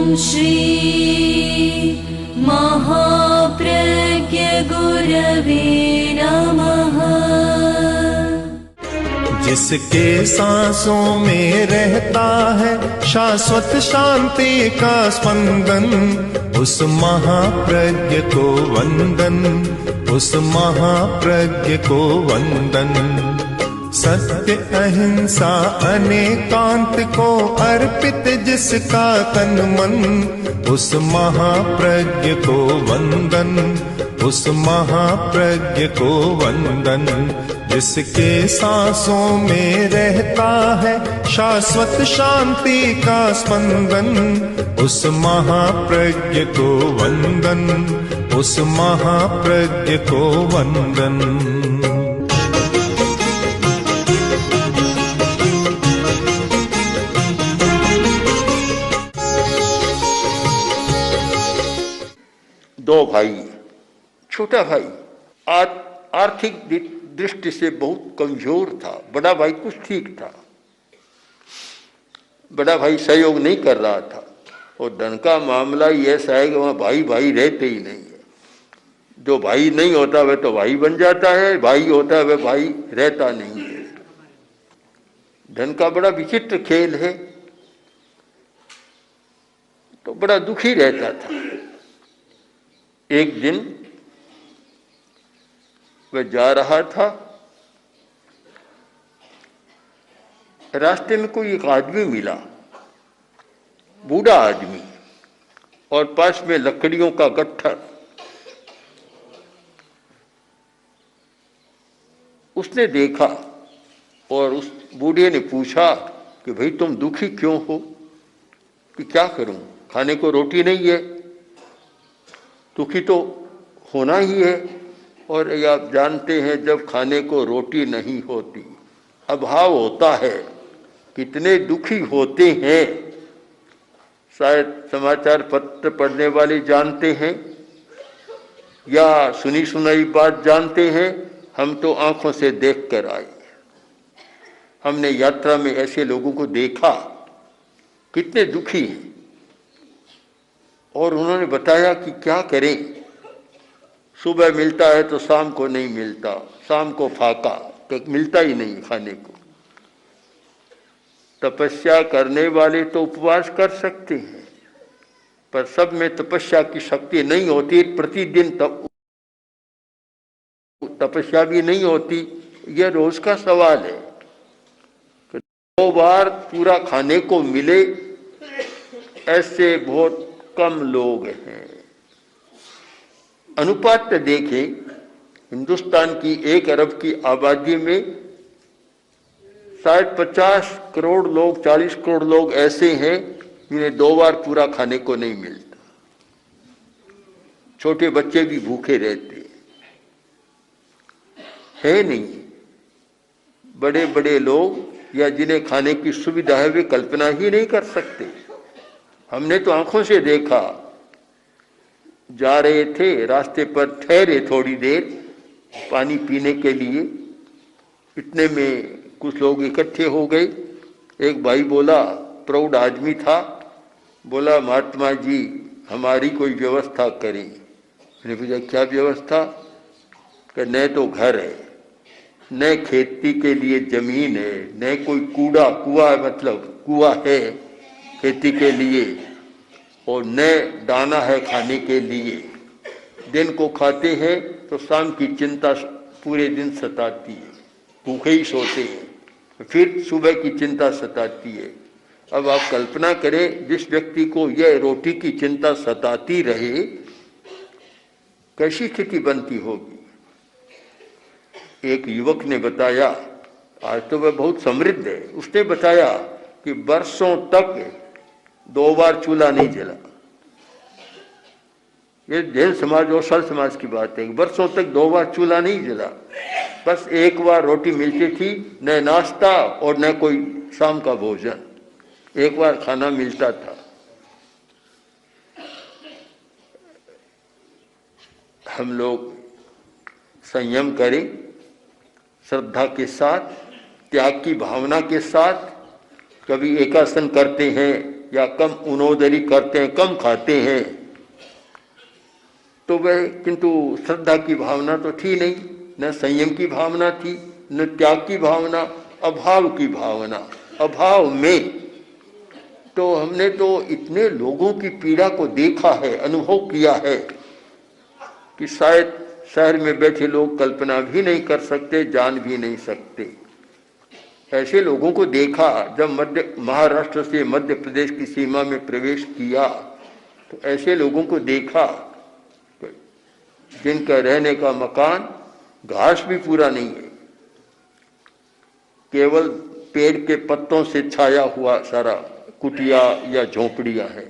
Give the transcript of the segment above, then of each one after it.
श्री महाप्रज्ञ गुरवे नमः। जिसके सांसों में रहता है शाश्वत शांति का स्पंदन, उस महाप्रज्ञ को वंदन, उस महाप्रज्ञ को वंदन। सत्य अहिंसा अनेकांत को अर्पित जिसका तन मन, उस महाप्रज्ञ को वंदन, उस महाप्रज्ञ को वंदन। जिसके सांसों में रहता है शाश्वत शांति का स्पंदन, उस महाप्रज्ञ को वंदन, उस महाप्रज्ञ को वंदन। दो भाई, छोटा भाई आर्थिक दृष्टि से बहुत कमजोर था, बड़ा भाई कुछ ठीक था। बड़ा भाई सहयोग नहीं कर रहा था और धन का मामला ही ऐसा है कि वहाँ भाई भाई रहते ही नहीं है। जो भाई नहीं होता वह तो भाई बन जाता है, भाई होता है वह भाई रहता नहीं है। धन का बड़ा विचित्र खेल है, तो बड़ा दुखी रहता था। एक दिन वह जा रहा था, रास्ते में कोई एक आदमी मिला, बूढ़ा आदमी, और पास में लकड़ियों का गट्ठर। उसने देखा और उस बूढ़े ने पूछा कि भाई तुम दुखी क्यों हो? कि क्या करूं, खाने को रोटी नहीं है। दुखी तो होना ही है, और ये आप जानते हैं जब खाने को रोटी नहीं होती अभाव होता है, कितने दुखी होते हैं। शायद समाचार पत्र पढ़ने वाले जानते हैं या सुनी सुनाई बात जानते हैं, हम तो आंखों से देख कर आए। हमने यात्रा में ऐसे लोगों को देखा कितने दुखी हैं, और उन्होंने बताया कि क्या करें, सुबह मिलता है तो शाम को नहीं मिलता, शाम को फाका, तो मिलता ही नहीं खाने को। तपस्या करने वाले तो उपवास कर सकते हैं, पर सब में तपस्या की शक्ति नहीं होती, प्रतिदिन तपस्या भी नहीं होती। यह रोज का सवाल है। 2 बार पूरा खाने को मिले ऐसे बहुत कम लोग हैं। अनुपात देखें, हिंदुस्तान की 1 अरब की आबादी में शायद 50 करोड़ लोग, 40 करोड़ लोग ऐसे हैं जिन्हें 2 बार पूरा खाने को नहीं मिलता। छोटे बच्चे भी भूखे रहते हैं नहीं। बड़े बड़े लोग या जिन्हें खाने की सुविधा है वे कल्पना ही नहीं कर सकते। हमने तो आंखों से देखा, जा रहे थे, रास्ते पर ठहरे थोड़ी देर पानी पीने के लिए, इतने में कुछ लोग इकट्ठे हो गए। एक भाई बोला, प्रौढ़ आदमी था, बोला महात्मा जी हमारी कोई व्यवस्था करें। मैंने पूछा क्या व्यवस्था? कि न तो घर है, न खेती के लिए जमीन है, न कोई कुआ मतलब कुआ है खेती के लिए, और न दाना है खाने के लिए। दिन को खाते हैं तो शाम की चिंता पूरे दिन सताती है, भूखे ही सोते हैं, फिर सुबह की चिंता सताती है। अब आप कल्पना करें, जिस व्यक्ति को यह रोटी की चिंता सताती रहे, कैसी स्थिति बनती होगी। एक युवक ने बताया, आज तो वह बहुत समृद्ध है, उसने बताया कि वर्षों तक 2 बार चूल्हा नहीं जला। ये जैन समाज और सल समाज की बात है। वर्षों तक 2 बार चूल्हा नहीं जला, बस 1 बार रोटी मिलती थी, न नाश्ता और न कोई शाम का भोजन, 1 बार खाना मिलता था। हम लोग संयम करें, श्रद्धा के साथ, त्याग की भावना के साथ। कभी एकासन करते हैं या कम उनोदरी करते हैं, कम खाते हैं, तो वह किंतु श्रद्धा की भावना तो थी नहीं, न संयम की भावना थी, न त्याग की भावना, अभाव की भावना। अभाव में तो हमने तो इतने लोगों की पीड़ा को देखा है, अनुभव किया है कि शायद शहर में बैठे लोग कल्पना भी नहीं कर सकते, जान भी नहीं सकते। ऐसे लोगों को देखा। जब महाराष्ट्र से मध्य प्रदेश की सीमा में प्रवेश किया तो ऐसे लोगों को देखा जिनका रहने का मकान घास भी पूरा नहीं है, केवल पेड़ के पत्तों से छाया हुआ सारा कुटिया या झोपड़ियां है,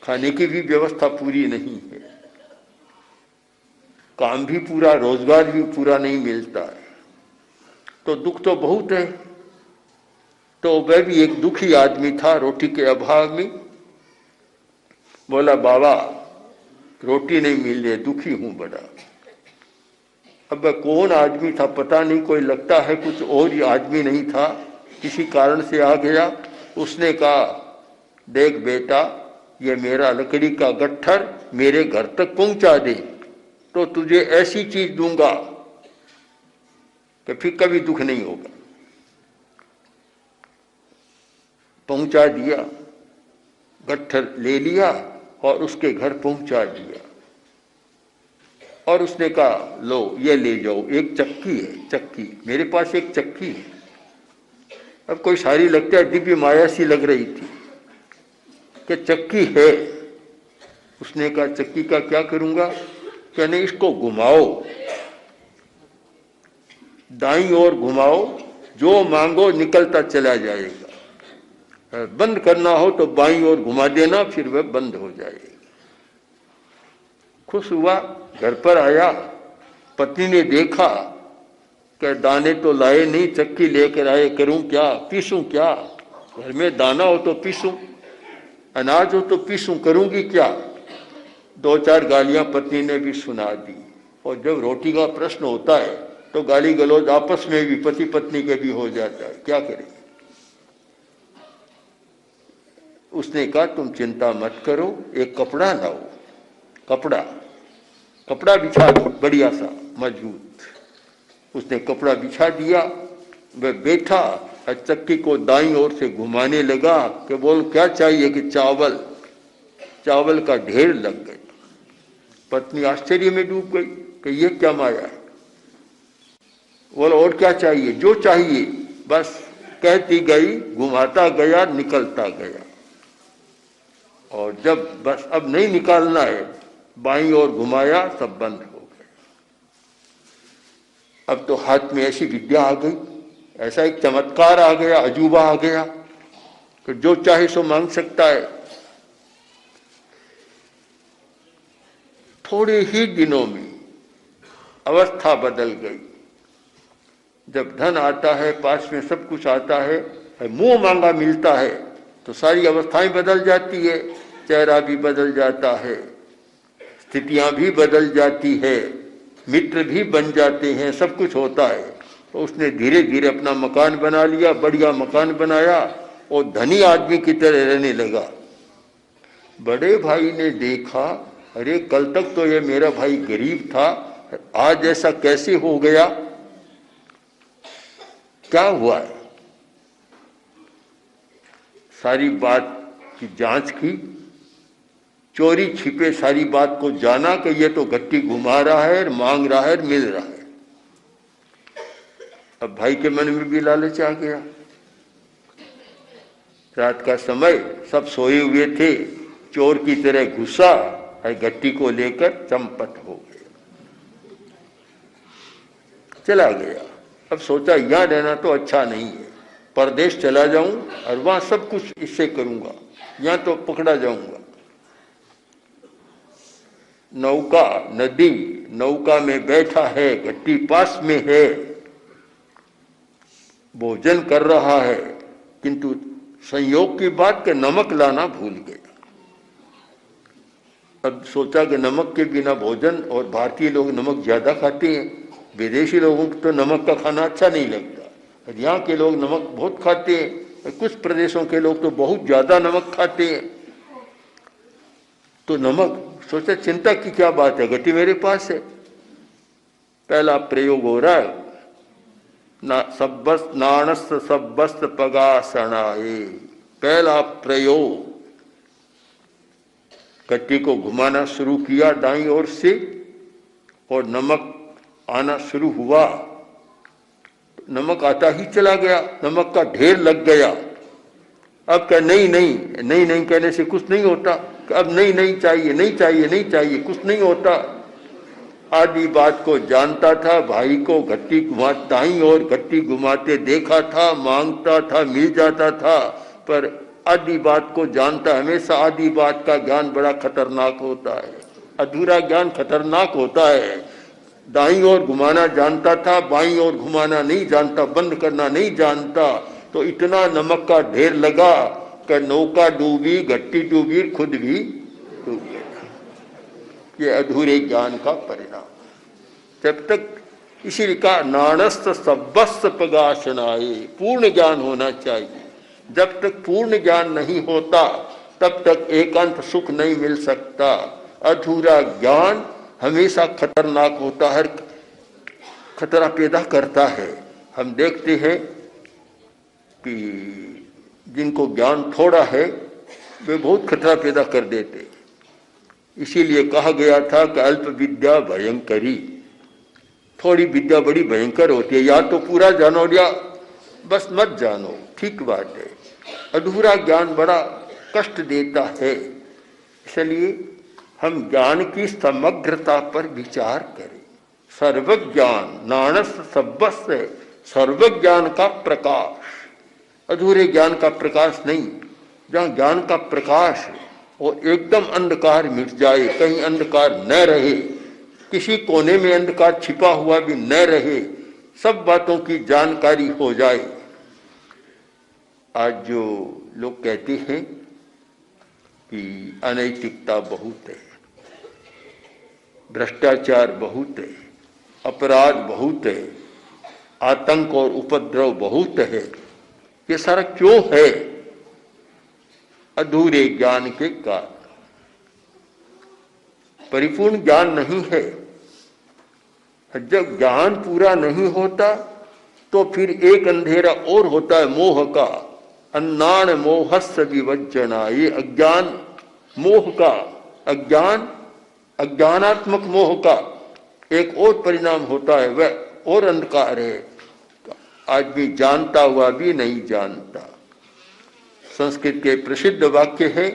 खाने की भी व्यवस्था पूरी नहीं है, काम भी पूरा, रोजगार भी पूरा नहीं मिलता है। तो दुख तो बहुत है। तो वह भी एक दुखी आदमी था रोटी के अभाव में। बोला बाबा रोटी नहीं मिल रही, दुखी हूं बड़ा। अब वह कौन आदमी था पता नहीं, कोई लगता है कुछ और ही आदमी नहीं था, किसी कारण से आ गया। उसने कहा देख बेटा, ये मेरा लकड़ी का गट्ठर मेरे घर तक पहुंचा दे तो तुझे ऐसी चीज दूंगा कि फिर कभी दुख नहीं होगा। पहुंचा दिया, गट्ठर ले लिया और उसके घर पहुंचा दिया। और उसने कहा लो ये ले जाओ, एक चक्की है, चक्की मेरे पास एक चक्की है। अब कोई सारी लगता है दिव्य माया सी लग रही थी कि चक्की है। उसने कहा चक्की का क्या करूंगा? कहने इसको घुमाओ, दाईं ओर घुमाओ, जो मांगो निकलता चला जाएगा। बंद करना हो तो बाईं ओर घुमा देना, फिर वह बंद हो जाएगा। खुश हुआ, घर पर आया, पत्नी ने देखा कि दाने तो लाए नहीं, चक्की लेकर आए, करूं क्या, पीसूं क्या? घर में दाना हो तो पीसूं, अनाज हो तो पीसूं, करूंगी क्या? दो चार गालियां पत्नी ने भी सुना दी। और जब रोटी का प्रश्न होता है तो गाली गलौज आपस में भी पति पत्नी के भी हो जाता है, क्या करें? उसने कहा तुम चिंता मत करो, एक कपड़ा लाओ, कपड़ा बिछा दो बढ़िया सा मजबूत। उसने कपड़ा बिछा दिया, वह बैठा और चक्की को दाईं ओर से घुमाने लगा कि बोल क्या चाहिए? कि चावल का ढेर लग गया। पत्नी आश्चर्य में डूब गई कि ये क्या माया है। बोला और क्या चाहिए? जो चाहिए, बस कहती गई, घुमाता गया, निकलता गया। और जब बस अब नहीं निकालना है, बाईं ओर घुमाया, सब बंद हो गया। अब तो हाथ में ऐसी विद्या आ गई, ऐसा एक चमत्कार आ गया, अजूबा आ गया कि जो चाहे सो मांग सकता है। थोड़े ही दिनों में अवस्था बदल गई। जब धन आता है, पास में सब कुछ आता है, मुंह मांगा मिलता है, तो सारी अवस्थाएं बदल जाती है, चेहरा भी बदल जाता है, स्थितियां भी बदल जाती है, मित्र भी बन जाते हैं, सब कुछ होता है। तो उसने धीरे धीरे अपना मकान बना लिया, बढ़िया मकान बनाया और धनी आदमी की तरह रहने लगा। बड़े भाई ने देखा, अरे कल तक तो ये मेरा भाई गरीब था, आज ऐसा कैसे हो गया? क्या हुआ है? सारी बात की जांच की, चोरी छिपे सारी बात को जाना कि ये तो गट्टी घुमा रहा है, मांग रहा है, मिल रहा है। अब भाई के मन में भी लालच आ गया। रात का समय, सब सोए हुए थे, चोर की तरह घुसा और गट्टी को लेकर चंपट हो गया, चला गया। अब सोचा यहां रहना तो अच्छा नहीं है, परदेश चला जाऊं और वहां सब कुछ इससे करूंगा, यहां तो पकड़ा जाऊंगा। नौका, नदी, नौका में बैठा है, गट्टी पास में है, भोजन कर रहा है, किंतु संयोग की बात के नमक लाना भूल गया। अब सोचा कि नमक के बिना भोजन, और भारतीय लोग नमक ज्यादा खाते हैं, विदेशी लोगों को तो नमक का खाना अच्छा नहीं लगता, और यहाँ के लोग नमक बहुत खाते हैं, कुछ प्रदेशों के लोग तो बहुत ज्यादा नमक खाते हैं। तो नमक सोचा चिंता की क्या बात है, घटी मेरे पास है। पहला प्रयोग हो रहा है नाणस सब्बस्त पगासणाए। पहला प्रयोग, कट्टी को घुमाना शुरू किया दाईं ओर से और नमक आना शुरू हुआ। नमक आता ही चला गया, नमक का ढेर लग गया। अब क्या नहीं नहीं नहीं नहीं कहने से कुछ नहीं होता, अब नहीं नहीं चाहिए नहीं चाहिए नहीं चाहिए, कुछ नहीं होता। आदि बात को जानता था, भाई को घट्टी घुमा दाईं और घट्टी घुमाते देखा था, मांगता था, मिल जाता था। पर आदि बात को जानता, हमेशा आदि बात का ज्ञान बड़ा खतरनाक होता है, अधूरा ज्ञान खतरनाक होता है। दाईं ओर घुमाना जानता था, बाईं ओर घुमाना नहीं जानता, बंद करना नहीं जानता। तो इतना नमक का ढेर लगा कि नौका डूबी, घट्टी डूबी, खुद भी डूब गया। ये अधूरे ज्ञान का परिणाम। जब तक इसीलिए कहा नाणस्त सब्बस्त पगाशनाए, पूर्ण ज्ञान होना चाहिए। जब तक पूर्ण ज्ञान नहीं होता तब तक एकांत सुख नहीं मिल सकता। अधूरा ज्ञान हमेशा खतरनाक होता है, खतरा पैदा करता है। हम देखते हैं कि जिनको ज्ञान थोड़ा है वे बहुत खतरा पैदा कर देते। इसीलिए कहा गया था कि अल्प विद्या भयंकरी, थोड़ी विद्या बड़ी भयंकर होती है। या तो पूरा जानो या बस मत जानो, ठीक बात है। अधूरा ज्ञान बड़ा कष्ट देता है। इसलिए हम ज्ञान की समग्रता पर विचार करें। सर्वज्ञान नाणस सब्बस्त, सर्वज्ञान का प्रकाश, अधूरे ज्ञान का प्रकाश नहीं। जहाँ ज्ञान का प्रकाश और एकदम अंधकार मिट जाए, कहीं अंधकार न रहे, किसी कोने में अंधकार छिपा हुआ भी न रहे, सब बातों की जानकारी हो जाए। आज जो लोग कहते हैं कि अनैतिकता बहुत है, भ्रष्टाचार बहुत है, अपराध बहुत है, आतंक और उपद्रव बहुत है, ये सारा क्यों है? अधूरे ज्ञान के कारण। परिपूर्ण ज्ञान नहीं है। जब ज्ञान पूरा नहीं होता तो फिर एक अंधेरा और होता है, मोह का। अन्नान मोहस्य विवज्जना, ये अज्ञान मोह का, अज्ञान अज्ञानात्मक मोह का एक और परिणाम होता है, वह और अंधकार है। आदमी जानता हुआ भी नहीं जानता। संस्कृत के प्रसिद्ध वाक्य है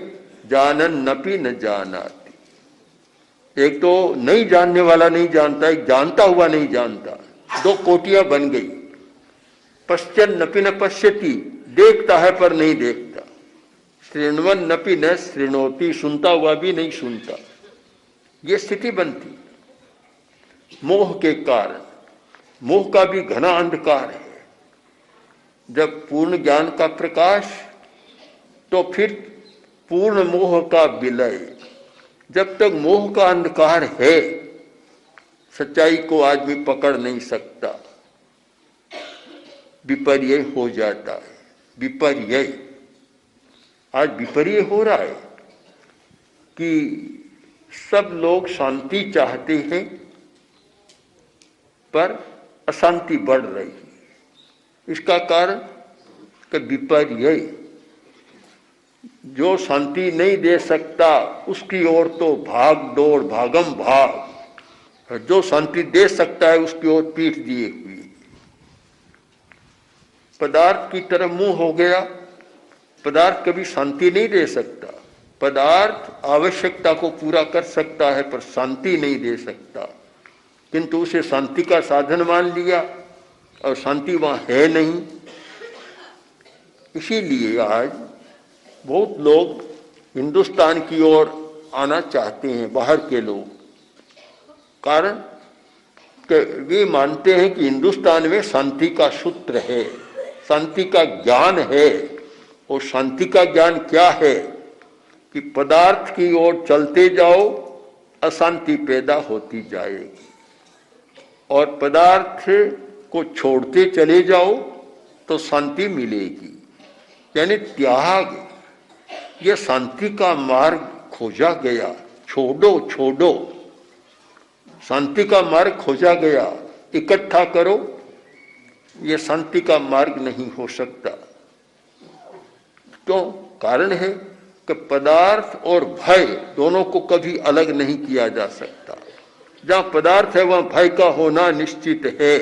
जानन नपि न जानाति। एक तो नहीं जानने वाला नहीं जानता, एक जानता हुआ नहीं जानता, दो कोटियां बन गई। पश्चन नपि न पश्यति, देखता है पर नहीं देखता। शृण्वन नपि न शृणोति, सुनता हुआ भी नहीं सुनता। ये स्थिति बनती मोह के कारण। मोह का भी घना अंधकार है। जब पूर्ण ज्ञान का प्रकाश तो फिर पूर्ण मोह का विलय। जब तक मोह का अंधकार है सच्चाई को आदमी पकड़ नहीं सकता, विपर्य हो जाता है। विपर्य, आज विपर्य हो रहा है कि सब लोग शांति चाहते हैं पर अशांति बढ़ रही है। इसका कारण कि विपर्य, जो शांति नहीं दे सकता उसकी ओर तो भाग दौड़, भागम भाग। जो शांति दे सकता है उसकी ओर पीठ दिए हुई। पदार्थ की तरफ मुंह हो गया। पदार्थ कभी शांति नहीं दे सकता। पदार्थ आवश्यकता को पूरा कर सकता है पर शांति नहीं दे सकता। किंतु उसे शांति का साधन मान लिया और शांति वहां है नहीं। इसीलिए आज बहुत लोग हिंदुस्तान की ओर आना चाहते हैं, बाहर के लोग। कारण कि वे मानते हैं कि हिंदुस्तान में शांति का सूत्र है, शांति का ज्ञान है। और शांति का ज्ञान क्या है कि पदार्थ की ओर चलते जाओ, अशांति पैदा होती जाएगी, और पदार्थ को छोड़ते चले जाओ तो शांति मिलेगी। यानी त्याग, ये शांति का मार्ग खोजा गया। छोड़ो छोड़ो, शांति का मार्ग खोजा गया। इकट्ठा करो, ये शांति का मार्ग नहीं हो सकता। क्यों? कारण है कि पदार्थ और भय दोनों को कभी अलग नहीं किया जा सकता। जहां पदार्थ है वहां भय का होना निश्चित है।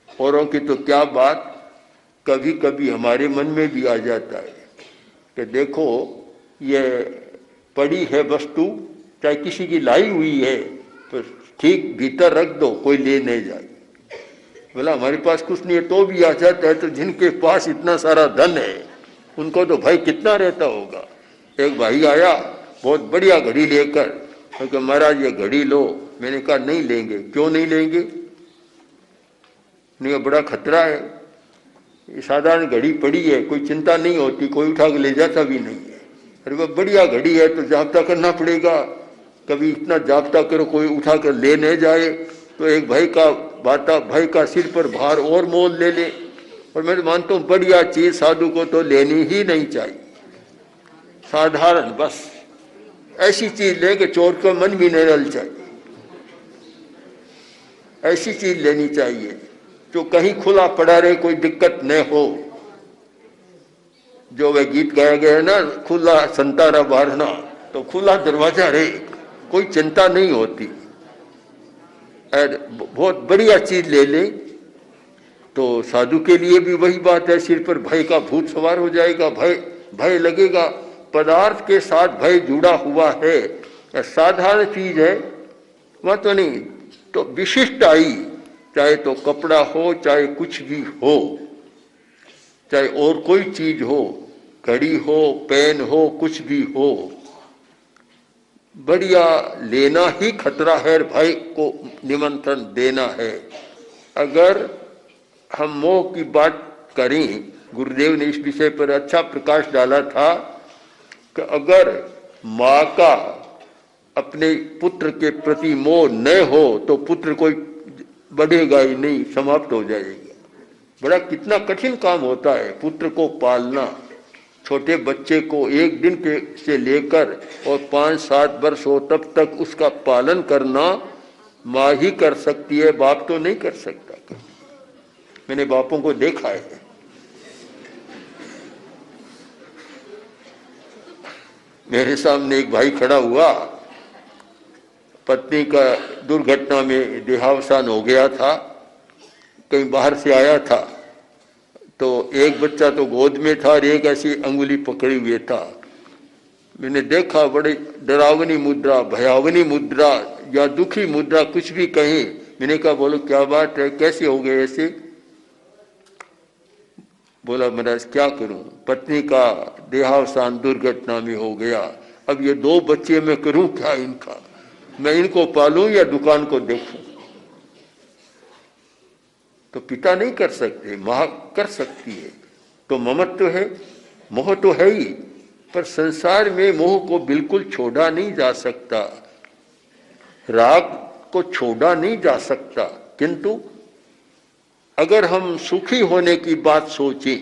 औरों की तो क्या बात, कभी कभी हमारे मन में भी आ जाता है कि देखो ये पड़ी है वस्तु, चाहे किसी की लाई हुई है, तो ठीक भीतर रख दो, कोई ले नहीं जाए। बोला हमारे पास कुछ नहीं है तो भी आ जाता है, तो जिनके पास इतना सारा धन है उनको तो भाई कितना रहता होगा। एक भाई आया बहुत बढ़िया घड़ी लेकर, क्योंकि महाराज ये घड़ी लो। मैंने कहा नहीं लेंगे। क्यों नहीं लेंगे? नहीं, बड़ा खतरा है, ये साधारण घड़ी पड़ी है, कोई चिंता नहीं होती, कोई उठा के ले जाता भी नहीं है। अरे वह बढ़िया घड़ी है तो जाब्ता करना पड़ेगा, कभी इतना जाब्ता करो कोई उठा कर ले नहीं जाए, तो एक भाई का सिर पर भार और मोल ले ले। और मैं तो मानता हूँ बढ़िया चीज साधु को तो लेनी ही नहीं चाहिए। साधारण बस ऐसी चीज ले कि चोर का मन भी नहीं ललचाए, ऐसी चीज लेनी चाहिए जो कहीं खुला पड़ा रहे, कोई दिक्कत न हो। जो वह गीत गाया गया है ना, खुला संतारा बारना, तो खुला दरवाजा रहे, कोई चिंता नहीं होती। बहुत बढ़िया चीज ले ले तो साधु के लिए भी वही बात है, सिर पर भय का भूत सवार हो जाएगा, भय लगेगा। पदार्थ के साथ भय जुड़ा हुआ है। साधारण चीज है वह तो नहीं, तो विशिष्ट आई, चाहे तो कपड़ा हो, चाहे कुछ भी हो, चाहे और कोई चीज हो, घड़ी हो, पेन हो, कुछ भी हो, बढ़िया लेना ही खतरा है, भय को निमंत्रण देना है। अगर हम मोह की बात करें, गुरुदेव ने इस विषय पर अच्छा प्रकाश डाला था कि अगर माँ का अपने पुत्र के प्रति मोह न हो तो पुत्र कोई बढ़ेगा ही नहीं, समाप्त हो जाएगा। बड़ा कितना कठिन काम होता है पुत्र को पालना। छोटे बच्चे को एक दिन के से लेकर और 5-7 वर्ष हो तब तक उसका पालन करना माँ ही कर सकती है, बाप तो नहीं कर सकता। मैंने बापों को देखा है। मेरे सामने एक भाई खड़ा हुआ, पत्नी का दुर्घटना में देहावसान हो गया था, कहीं बाहर से आया था, तो एक बच्चा तो गोद में था और एक ऐसी अंगुली पकड़ी हुए था। मैंने देखा बड़ी डरावनी मुद्रा, भयावनी मुद्रा या दुखी मुद्रा, कुछ भी कहें। मैंने कहा बोलो क्या बात है, कैसे हो गए ऐसे? बोला महाराज क्या करूं, पत्नी का देहावसान दुर्घटना में हो गया, अब ये 2 बच्चे मैं करूं क्या इनका, मैं इनको पालूं या दुकान को देखूं? तो पिता नहीं कर सकते, मां कर सकती है। तो ममत्व है, मोह तो है ही, पर संसार में मोह को बिल्कुल छोड़ा नहीं जा सकता, राग को छोड़ा नहीं जा सकता। किंतु अगर हम सुखी होने की बात सोचें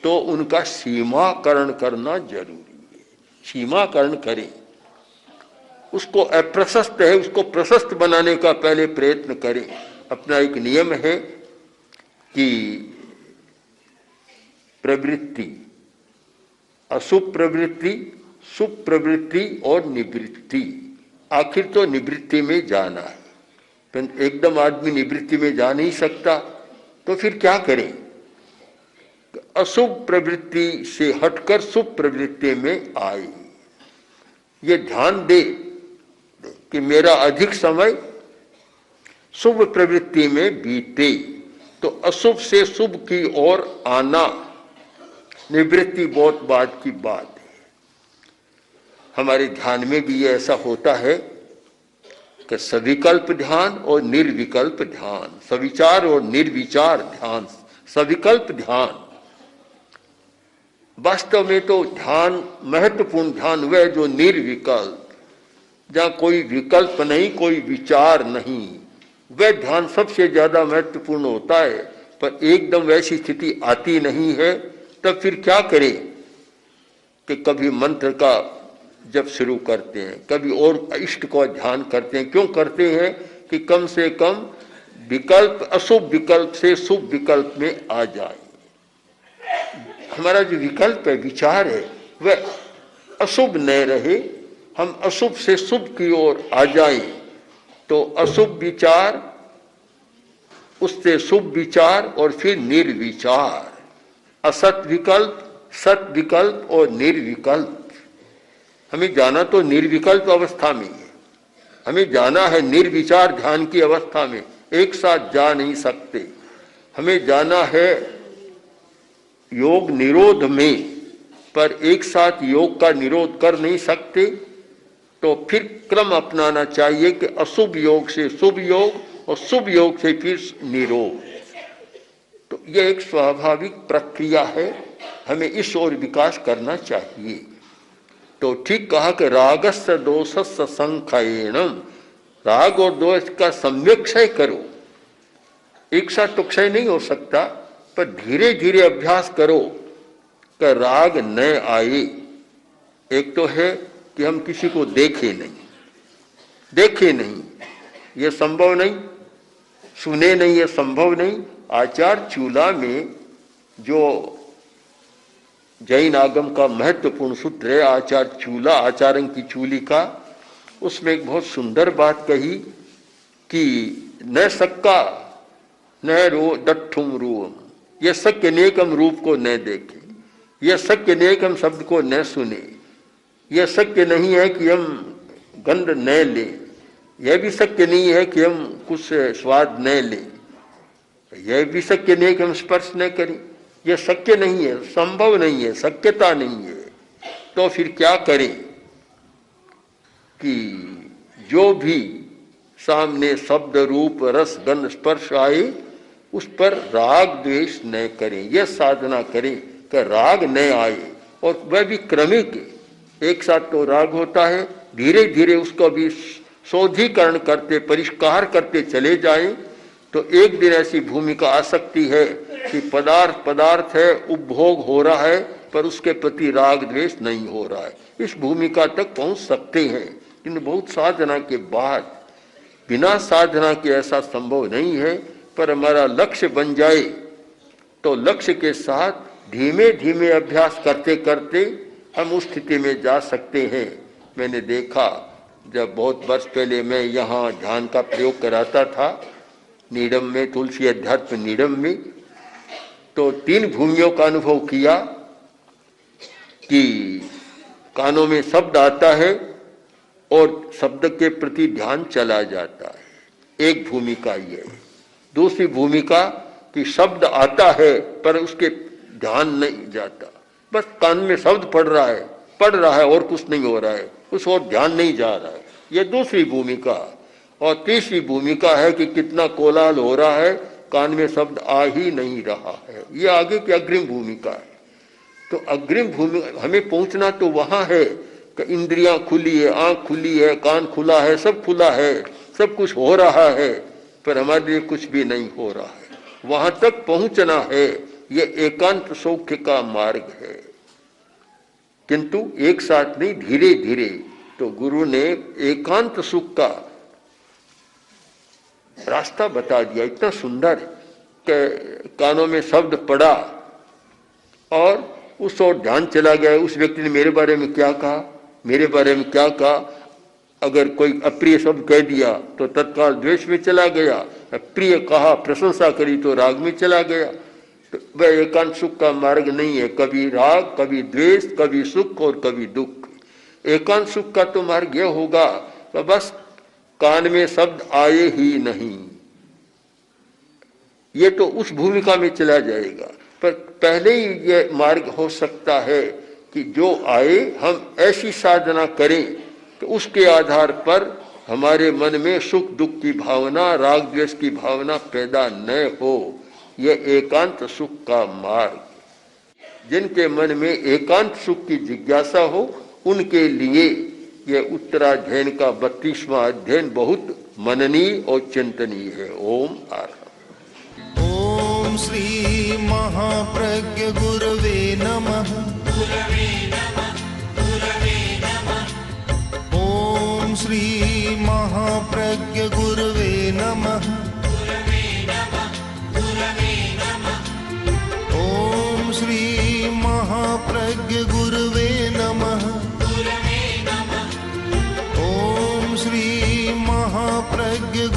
तो उनका सीमाकरण करना जरूरी है। सीमाकरण करें, उसको अप्रशस्त है उसको प्रशस्त बनाने का पहले प्रयत्न करें। अपना एक नियम है कि प्रवृत्ति, अशुभ प्रवृत्ति, शुभ प्रवृत्ति और निवृत्ति, आखिर तो निवृत्ति में जाना है। एकदम आदमी निवृत्ति में जा नहीं सकता, तो फिर क्या करें? अशुभ प्रवृत्ति से हटकर शुभ प्रवृत्ति में आए। ये ध्यान दे कि मेरा अधिक समय शुभ प्रवृत्ति में बीते, तो अशुभ से शुभ की ओर आना, निवृत्ति बहुत बाद की बात है। हमारे ध्यान में भी ये ऐसा होता है कि सविकल्प ध्यान और निर्विकल्प ध्यान, सविचार और निर्विचार ध्यान, सविकल्प ध्यान। वास्तव में तो ध्यान, महत्वपूर्ण ध्यान वह जो निर्विकल्प, जहां कोई विकल्प नहीं, कोई विचार नहीं, वह ध्यान सबसे ज्यादा महत्वपूर्ण होता है। पर एकदम वैसी स्थिति आती नहीं है तब फिर क्या करें कि कभी मंत्र का जब शुरू करते हैं, कभी और इष्ट को ध्यान करते हैं। क्यों करते हैं कि कम से कम विकल्प, अशुभ विकल्प से शुभ विकल्प में आ जाए। हमारा जो विकल्प है, विचार है, वह अशुभ न रहे, हम अशुभ से शुभ की ओर आ जाएं, तो अशुभ विचार, उससे शुभ विचार और फिर निर्विचार, असत विकल्प, सत विकल्प और निर्विकल्प। हमें जाना तो निर्विकल्प अवस्था में है, हमें जाना है निर्विचार ध्यान की अवस्था में, एक साथ जा नहीं सकते। हमें जाना है योग निरोध में, पर एक साथ योग का निरोध कर नहीं सकते। तो फिर क्रम अपनाना चाहिए कि अशुभ योग से शुभ योग और शुभ योग से फिर निरोध। तो यह एक स्वाभाविक प्रक्रिया है, हमें इस ओर विकास करना चाहिए। तो ठीक कहा कि रागस्य दोषस्य संख्येनम, राग और दोष का सम्यक क्षय करो। एक साथ तो क्षय नहीं हो सकता, पर धीरे धीरे अभ्यास करो कि राग न आए। एक तो है कि हम किसी को देखे नहीं, ये संभव नहीं, सुने नहीं, ये संभव नहीं। आचार चूला में जो जैन आगम का महत्वपूर्ण सूत्र है, आचार चूला, आचार्य की चूली का, उसमें एक बहुत सुंदर बात कही कि न सक्का न रो डठुम रूम, यह शक्य नेकम रूप को न देखे, यह शक्य नेकम शब्द को न सुने, यह शक्य नहीं है कि हम गंध न लें, यह भी शक्य नहीं है कि हम कुछ स्वाद न लें, यह भी शक्य नहीं कि हम स्पर्श न करें। यह शक्य नहीं है, संभव नहीं है, शक्यता नहीं है। तो फिर क्या करें कि जो भी सामने शब्द रूप रस गंध स्पर्श आए उस पर राग द्वेष न करें। यह साधना करें कि राग न आए, और वह भी क्रमिक। एक साथ तो राग होता है, धीरे धीरे उसका भी शोधीकरण करते, परिष्कार करते चले जाएं। तो एक दिन ऐसी भूमिका आ सकती है कि पदार्थ है, उपभोग हो रहा है, पर उसके प्रति राग द्वेष नहीं हो रहा है। इस भूमिका तक पहुंच सकते हैं, किंतु बहुत साधना के बाद, बिना साधना के ऐसा संभव नहीं है। पर हमारा लक्ष्य बन जाए तो लक्ष्य के साथ धीमे धीमे अभ्यास करते करते हम उस स्थिति में जा सकते हैं। मैंने देखा, जब बहुत वर्ष पहले मैं यहाँ ध्यान का प्रयोग कराता था नीडम में, तुलसी अध्यात्म नीडम में, तो 3 भूमियों का अनुभव किया कि कानों में शब्द आता है और शब्द के प्रति ध्यान चला जाता है। एक भूमिका ये है। दूसरी भूमिका कि शब्द आता है पर उसके ध्यान नहीं जाता, बस कान में शब्द पढ़ रहा है और कुछ नहीं हो रहा है, उस और ध्यान नहीं जा रहा है। यह दूसरी भूमिका। और तीसरी भूमिका है कि कितना कोलाहल हो रहा है, कान में शब्द आ ही नहीं रहा है। ये आगे की अग्रिम भूमिका है। तो अग्रिम भूमिका हमें पहुंचना तो वहां है कि इंद्रियां खुली है, आंख खुली है, कान खुला है, सब खुला है, सब कुछ हो रहा है, पर हमारे लिए कुछ भी नहीं हो रहा है। वहां तक पहुंचना है, ये एकांत सौख्य का मार्ग है, किंतु एक साथ नहीं, धीरे धीरे। तो गुरु ने एकांत सुख का रास्ता बता दिया, इतना सुंदर कि कानों में शब्द पड़ा और उस ओर ध्यान चला गया। उस व्यक्ति ने मेरे बारे में क्या कहा, मेरे बारे में क्या कहा। अगर कोई अप्रिय शब्द कह दिया तो तत्काल द्वेष में चला गया, प्रिय कहा, प्रशंसा करी तो राग में चला गया। तो वह एकांत सुख का मार्ग नहीं है, कभी राग, कभी द्वेष, कभी सुख और कभी दुख। एकांत सुख का तो मार्ग यह होगा कि बस कान में शब्द आए ही नहीं, ये तो उस भूमिका में चला जाएगा। पर पहले ही यह मार्ग हो सकता है कि जो आए हम ऐसी साधना करें कि उसके आधार पर हमारे मन में सुख दुख की भावना, राग द्वेष की भावना पैदा न हो। यह एकांत सुख का मार्ग। जिनके मन में एकांत सुख की जिज्ञासा हो उनके लिए यह उत्तराध्ययन का 32वां अध्ययन बहुत मननीय और चिंतनीय है। ओम आर ओम श्री महाप्रज्ञ गुरवे श्री महाप्रज्ञ गुरवे नमः। ओम श्री महाप्रज्ञ गुरवे नमः। ओम श्री महाप्रज्ञ